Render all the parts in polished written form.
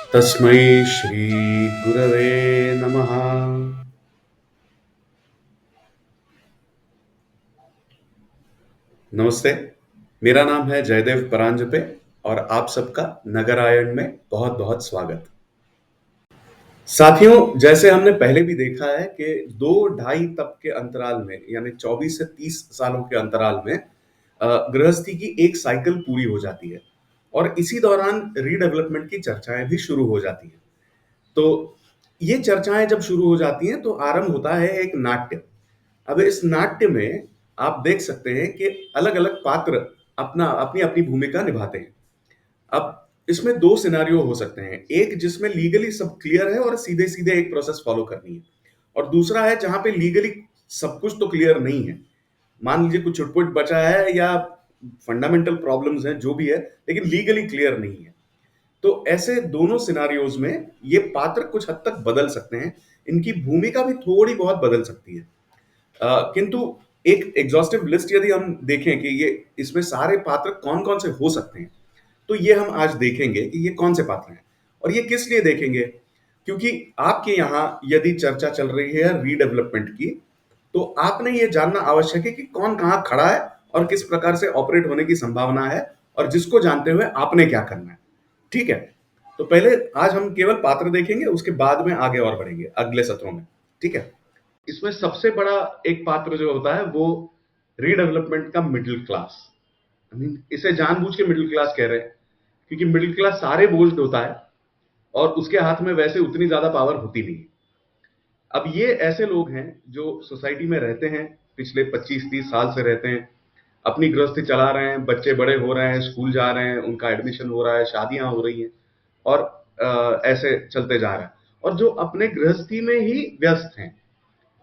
तस्मै श्री गुरवे नमः। नमस्ते, मेरा नाम है जयदेव परांजपे और आप सबका नगरायण में बहुत बहुत स्वागत। साथियों, जैसे हमने पहले भी देखा है कि 2-2.5 तक के अंतराल में यानी 24 से 30 सालों के अंतराल में गृहस्थी की एक साइकिल पूरी हो जाती है और इसी दौरान रीडेवलपमेंट की चर्चाएं भी शुरू हो जाती हैं। तो ये चर्चाएं जब शुरू हो जाती हैं तो आरंभ होता है एक नाट्य। अब इस नाट्य में आप देख सकते हैं कि अलग-अलग पात्र अपना अपनी-अपनी भूमिका निभाते हैं। अब इसमें 2 सिनेरियो हो सकते हैं। एक जिसमें लीगली सब क्लियर है और सीधे-सीधे एक प्रोसेस फॉलो करनी है और दूसरा है जहाँ पे लीगली सब कुछ तो क्लियर नहीं है। मान लीजिए कुछ छुट-पुट बचा है या फंडामेंटल प्रॉब्लम्स हैं, जो भी है, लेकिन लीगली क्लियर नहीं है। तो ऐसे दोनों सिनेरियोज़ में ये पात्र कुछ हद तक बदल सकते हैं। इनकी भूमिका भी थोड़ी बहुत बदल सकती है। किंतु एक एग्जॉस्टिव लिस्ट यदि हम देखें कि ये इसमें सारे पात्र कौन-कौन से हो सकते हैं, तो ये हम आज देखेंगे कि ये कौन से पात्र हैं और ये किस लिए देखेंगे? क्योंकि आपके यहाँ यदि चर्चा चल रही है रीडेवलपमेंट की, तो आपने ये जानना आवश्यक है कि कौन कहाँ खड़ा है और किस प्रकार से ऑपरेट होने की संभावना है और जिसको जानते हुए आपने क्या करना है। ठीक है? तो पहले आज हम केवल पात्र देखेंगे, उसके बाद में आगे और बढ़ेंगे अगले सत्रों में। ठीक है? इसमें सबसे बड़ा एक पात्र जो होता है वो रीडेवलपमेंट का मिडिल क्लास। आई मीन इसे जानबूझ के मिडिल क्लास कह रहे हैं क्योंकि मिडिल क्लास सारे बोझ ढोता है और उसके हाथ में वैसे उतनी ज्यादा पावर होती नहीं। अब ये ऐसे लोग हैं जो सोसाइटी में रहते हैं, पिछले 25-30 साल से रहते हैं, अपनी गृहस्थी चला रहे हैं, बच्चे बड़े हो रहे हैं, स्कूल जा रहे हैं, उनका एडमिशन हो रहा है, शादियां हो रही हैं और ऐसे चलते जा रहा है और जो अपने गृहस्थी में ही व्यस्त हैं,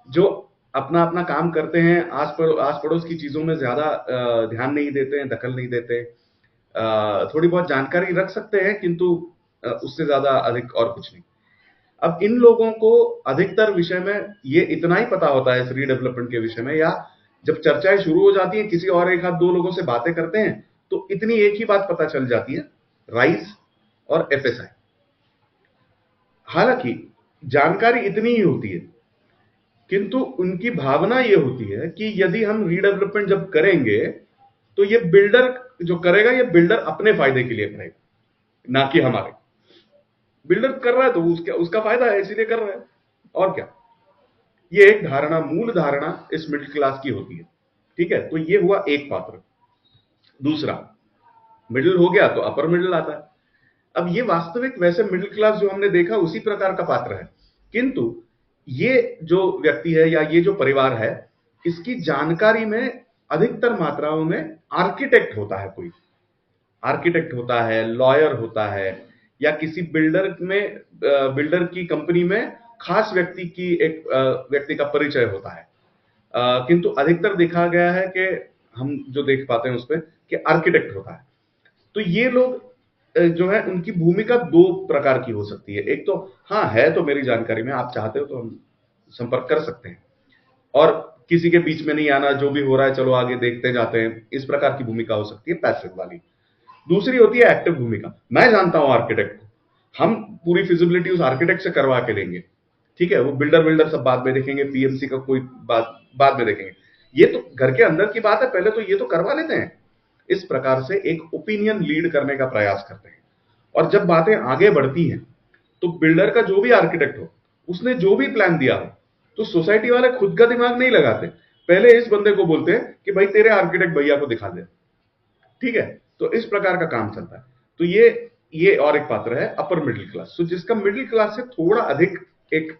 जो अपना-अपना काम करते हैं, आस-पड़ोस की चीज़ों में ज़्यादा ध्यान नहीं देते हैं, दखल नहीं देते हैं। थोड़ी बहुत जानकारी रख सकते हैं किंतु उससे ज़्यादा अधिक और कुछ नहीं। अब इन लोगों को अधिकतर विषय में ये इतना ही पता होता है इस रीडेवलपमेंट के विषय में या जब चर्चाएँ शुरू हो जाती हैं, किसी और 1 आध 2 लोगों से बातें करते हैं, तो इतनी एक ही बात पता चल जाती है, राइज़ और एफएसआई। हालाँकि जानकारी इतनी ही होती है किंतु उनकी भावना ये होती है कि यदि हम रीडेवलपमेंट जब करेंगे तो ये बिल्डर जो करेगा ये बिल्डर अपने फायदे के लिए करेगा, ना कि हमारे। बिल्डर कर रहा है तो उसका उसका फायदा है इसीलिए कर रहा है और क्या। ये एक धारणा, मूल धारणा इस मिडिल क्लास की होती है। ठीक है, तो ये हुआ एक पात्र। दूसरा, मिडिल हो गया तो अपर मिडिल आता है। अब ये वास्तविक वैसे मिडिल क्लास जो हमने देखा उसी प्रकार का पात्र है, किंतु ये जो व्यक्ति है या ये जो परिवार है, इसकी जानकारी में अधिकतर मात्राओं में आर्किटेक्ट होता है कोई। आर्किटेक्ट होता है, लॉयर होता है या किसी बिल्डर में बिल्डर की कंपनी में खास व्यक्ति की एक व्यक्ति का परिचय होता है। किंतु अधिकतर देखा गया है कि हम जो देख पाते हैं उसमें कि आर्किटेक्ट होता है। तो ये लोग जो है उनकी भूमिका 2 प्रकार की हो सकती है। एक तो हाँ, है तो मेरी जानकारी में, आप चाहते हो तो हम संपर्क कर सकते हैं और किसी के बीच में नहीं आना, जो भी हो रहा है चलो आगे देखते जाते हैं, इस प्रकार की भूमिका हो सकती है पैसिव वाली। दूसरी होती है एक्टिव भूमिका। मैं जानता हूं आर्किटेक्ट को, हम पूरी फिजिबिलिटी उस आर्किटेक्ट से करवा के लेंगे। ठीक है, वो बिल्डर सब बाद में देखेंगे, पीएमसी का कोई बात बाद में देखेंगे। ये तो घर के अंदर की बात है, पहले तो ये तो करवा लेते हैं। इस प्रकार से एक ओपिनियन लीड करने का प्रयास करते हैं और जब बातें आगे बढ़ती हैं तो बिल्डर का जो भी आर्किटेक्ट हो, उसने जो भी प्लान दिया हो, तो सोसाइटी वाले खुद का दिमाग नहीं लगाते, पहले इस बंदे को बोलते हैं कि भाई तेरे आर्किटेक्ट भैया को दिखा दे। ठीक है, तो इस प्रकार का काम चलता है। तो ये और एक पात्र है अपर मिडिल क्लास, तो जिसका मिडिल क्लास से थोड़ा अधिक एक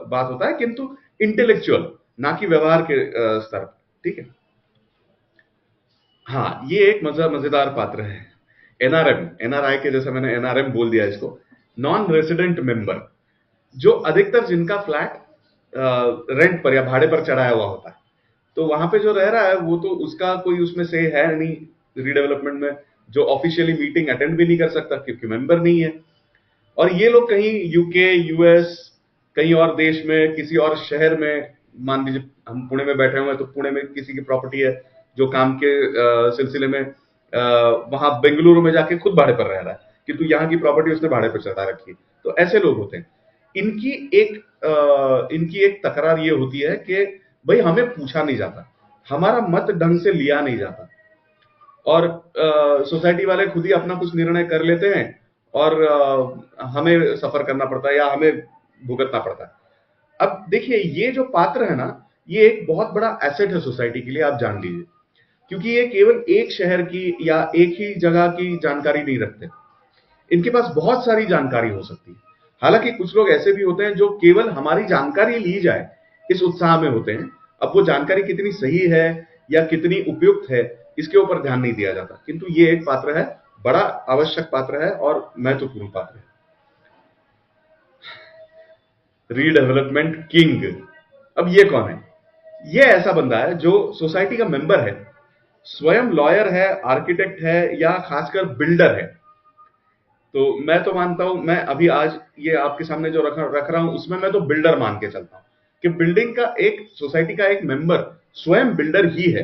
बात होता है किंतु इंटेलेक्चुअल, ना कि व्यवहार के स्तर पर। ठीक है, हाँ, ये एक मजेदार पात्र है। एनआरएम, एनआरआई के जैसा मैंने एनआरएम बोल दिया इसको, नॉन रेसिडेंट मेंबर, जो अधिकतर जिनका फ्लैट रेंट पर या भाड़े पर चढ़ाया हुआ होता है, तो वहां पे जो रह रहा है वो तो उसका कोई उसमें से है नहीं रीडेवलपमेंट में, जो ऑफिशियली मीटिंग अटेंड भी नहीं कर सकता क्योंकि मेंबर नहीं है। और ये लोग कहीं यूके, यूएस, कहीं और देश में, किसी और शहर में, मान लीजिए हम पुणे में बैठे हुए हैं तो पुणे में किसी की प्रॉपर्टी है जो काम के सिलसिले में वहां बेंगलुरु में जाके खुद भाड़े पर रह रहा है किंतु यहाँ की प्रॉपर्टी उसने भाड़े पर चढ़ा रखी है। तो ऐसे लोग होते हैं। इनकी इनकी एक तकरार ये होती है कि भाई हमें पूछा नहीं जाता, हमारा मत ढंग से लिया नहीं जाता, और सोसाइटी वाले खुद ही अपना कुछ निर्णय कर लेते हैं, और हमें सफर करना पड़ता है या हमें भुगतना पड़ता है। अब देखिए, ये जो पात्र है ना, ये एक बहुत बड़ा एसेट है सोसाइटी के लिए, आप जान लीजिए, क्योंकि ये केवल एक शहर की या एक ही जगह की जानकारी नहीं रखते, इनके पास बहुत सारी जानकारी हो सकती है। हालांकि कुछ लोग ऐसे भी होते हैं जो केवल हमारी जानकारी ली जाए इस उत्साह में होते हैं। अब वो जानकारी कितनी सही है या कितनी उपयुक्त है, इसके ऊपर ध्यान नहीं दिया जाता, किंतु ये एक पात्र है, बड़ा आवश्यक पात्र है और महत्वपूर्ण पात्र है। Redevelopment king. अब ये कौन है? ये ऐसा बंदा है जो सोसाइटी का मेंबर है, स्वयं लॉयर है, आर्किटेक्ट है, या खासकर बिल्डर है। तो मैं तो मानता हूं, मैं अभी आज ये आपके सामने जो रख रहा हूं, उसमें मैं तो बिल्डर मान के चलता हूं कि बिल्डिंग का एक सोसाइटी का एक मेंबर स्वयं बिल्डर ही है।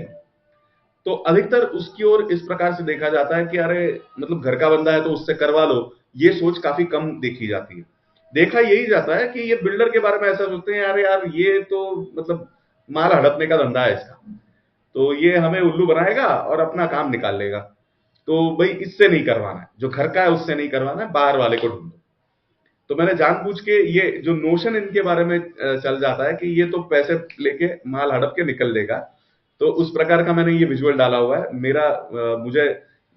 तो अधिकतर उसकी ओर इस प्रकार से देखा जाता है कि अरे मतलब घर का बंदा है तो उससे करवा लो, ये सोच काफी कम देखी जाती है। देखा यही जाता है कि ये बिल्डर के बारे में ऐसा सोचते हैं, अरे यार ये तो मतलब माल हड़पने का धंधा है इसका, तो ये हमें उल्लू बनाएगा और अपना काम निकाल लेगा। तो भाई इससे नहीं करवाना है, जो घर का है उससे नहीं करवाना है, बाहर वाले को ढूंढो। तो मैंने जानबूझ के ये जो नोशन इनके बारे में चल जाता है कि ये तो पैसे लेके माल हड़प के निकल लेगा, तो उस प्रकार का मैंने ये विजुअल डाला हुआ है। मुझे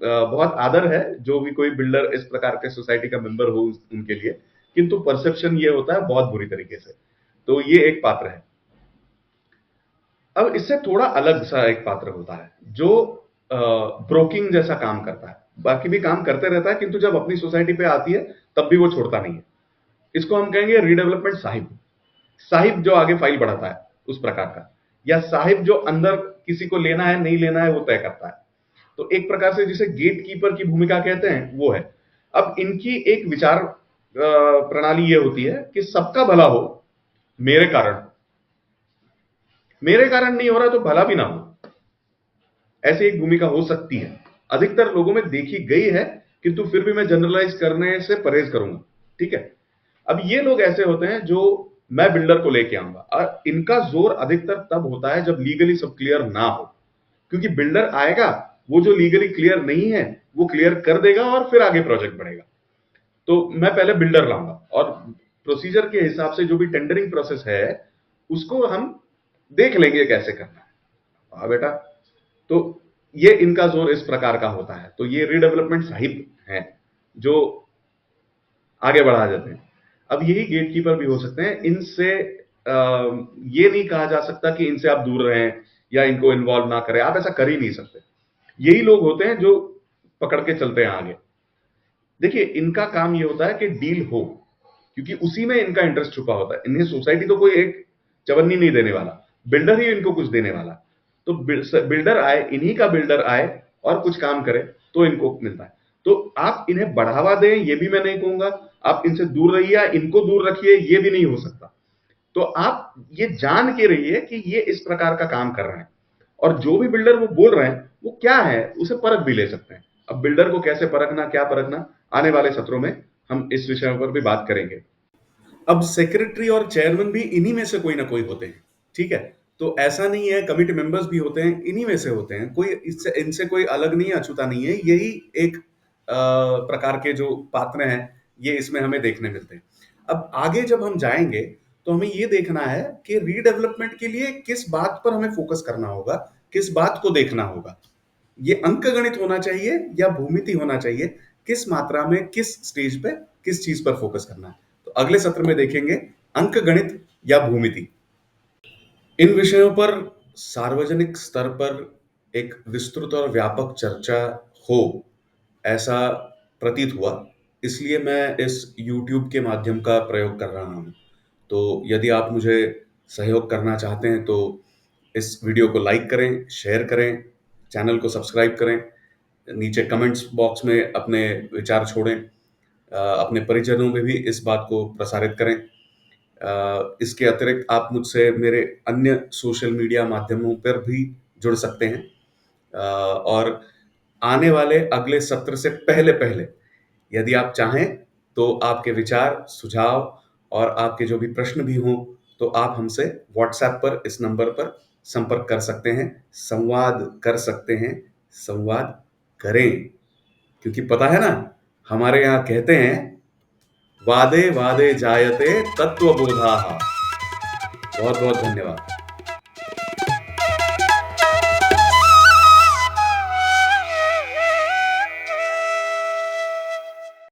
बहुत आदर है जो भी कोई बिल्डर इस प्रकार के सोसाइटी का मेंबर हो उनके लिए, किंतु परसेप्शन ये होता है बहुत बुरी तरीके से। तो ये एक पात्र है। अब इससे थोड़ा अलग सा एक पात्र होता है जो ब्रोकिंग जैसा काम करता है, बाकी भी काम करते रहता है, किंतु जब अपनी सोसाइटी पे आती है तब भी वो छोड़ता नहीं है। इसको हम कहेंगे रीडेवलपमेंट साहिब। साहिब जो आगे फाइल बढ़ाता है उस प्रकार का, या साहिब जो अंदर किसी को लेना है नहीं लेना है वो तय करता है। तो एक प्रकार से जिसे गेट कीपर की भूमिका कहते हैं वो है। अब इनकी एक विचार प्रणाली ये होती है कि सबका भला हो मेरे कारण, मेरे कारण नहीं हो रहा तो भला भी ना हो, ऐसी एक भूमिका हो सकती है, अधिकतर लोगों में देखी गई है, किंतु फिर भी मैं जनरलाइज करने से परहेज करूंगा। ठीक है। अब ये लोग ऐसे होते हैं जो मैं बिल्डर को लेके आऊंगा, और इनका जोर अधिकतर तब होता है जब लीगली सब क्लियर ना हो, क्योंकि बिल्डर आएगा, वो जो लीगली क्लियर नहीं है वो क्लियर कर देगा और फिर आगे प्रोजेक्ट बढ़ेगा। तो मैं पहले बिल्डर लाऊंगा और प्रोसीजर के हिसाब से जो भी टेंडरिंग प्रोसेस है उसको हम देख लेंगे कैसे करना है। हाँ बेटा। तो ये इनका जोर इस प्रकार का होता है। तो ये रीडेवलपमेंट साहिब हैं जो आगे बढ़ा देते हैं। अब यही गेटकीपर भी हो सकते हैं। इनसे ये नहीं कहा जा सकता कि इनसे आप दूर रहें या इनको इन्वॉल्व ना करें, आप ऐसा कर ही नहीं सकते। यही लोग होते हैं जो पकड़ के चलते हैं आगे। देखिए, इनका काम ये होता है कि डील हो, क्योंकि उसी में इनका इंटरेस्ट छुपा होता है। इन्हें सोसाइटी तो कोई एक चवन्नी नहीं देने वाला, बिल्डर ही इनको कुछ देने वाला। तो बिल्डर आए, इन्हीं का बिल्डर आए और कुछ काम करे तो इनको मिलता है। तो आप इन्हें बढ़ावा दें ये भी मैं नहीं कहूंगा, आप इनसे दूर रहिए, इनको दूर रखिए ये भी नहीं हो सकता। तो आप ये जान के रहिए कि ये इस प्रकार का काम कर रहे हैं, और जो भी बिल्डर वो बोल रहे हैं वो क्या है उसे परख भी ले सकते हैं। अब बिल्डर को कैसे परखना, क्या परखना, आने वाले सत्रों में हम इस विषय पर भी बात करेंगे। अब सेक्रेटरी और चेयरमैन भी इन्हीं में से कोई ना कोई होते हैं। ठीक है। तो ऐसा नहीं है, कमिटी मेंबर्स भी होते हैं, इन्हीं में से होते हैं, कोई इससे इनसे कोई अलग नहीं है, अछूता नहीं है। यही एक प्रकार के जो पात्र हैं ये इसमें हमें देखने मिलते हैं। अब आगे जब हम जाएंगे तो हमें ये देखना है कि रीडेवलपमेंट के लिए किस बात पर हमें फोकस करना होगा, किस बात को देखना होगा। ये अंकगणित होना चाहिए या भूमिति होना चाहिए, किस मात्रा में, किस स्टेज पे, किस चीज पर फोकस करना है। तो अगले सत्र में देखेंगे अंकगणित या भूमिति। इन विषयों पर सार्वजनिक स्तर पर एक विस्तृत और व्यापक चर्चा हो, ऐसा प्रतीत हुआ, इसलिए मैं इस YouTube के माध्यम का प्रयोग कर रहा हूं। तो यदि आप मुझे सहयोग करना चाहते हैं तो इस वीडियो को लाइक करें, शेयर करें, चैनल को सब्सक्राइब करें, नीचे कमेंट्स बॉक्स में अपने विचार छोड़ें, अपने परिजनों में भी इस बात को प्रसारित करें। इसके अतिरिक्त आप मुझसे मेरे अन्य सोशल मीडिया माध्यमों पर भी जुड़ सकते हैं, और आने वाले अगले सत्र से पहले पहले यदि आप चाहें तो आपके विचार, सुझाव और आपके जो भी प्रश्न भी हों, तो आप हमसे व्हाट्सएप पर इस नंबर पर संपर्क कर सकते हैं, संवाद कर सकते हैं, संवाद करें। क्योंकि पता है ना, हमारे यहाँ कहते हैं, वादे वादे जायते तत्वबोधाः। बहुत बहुत धन्यवाद।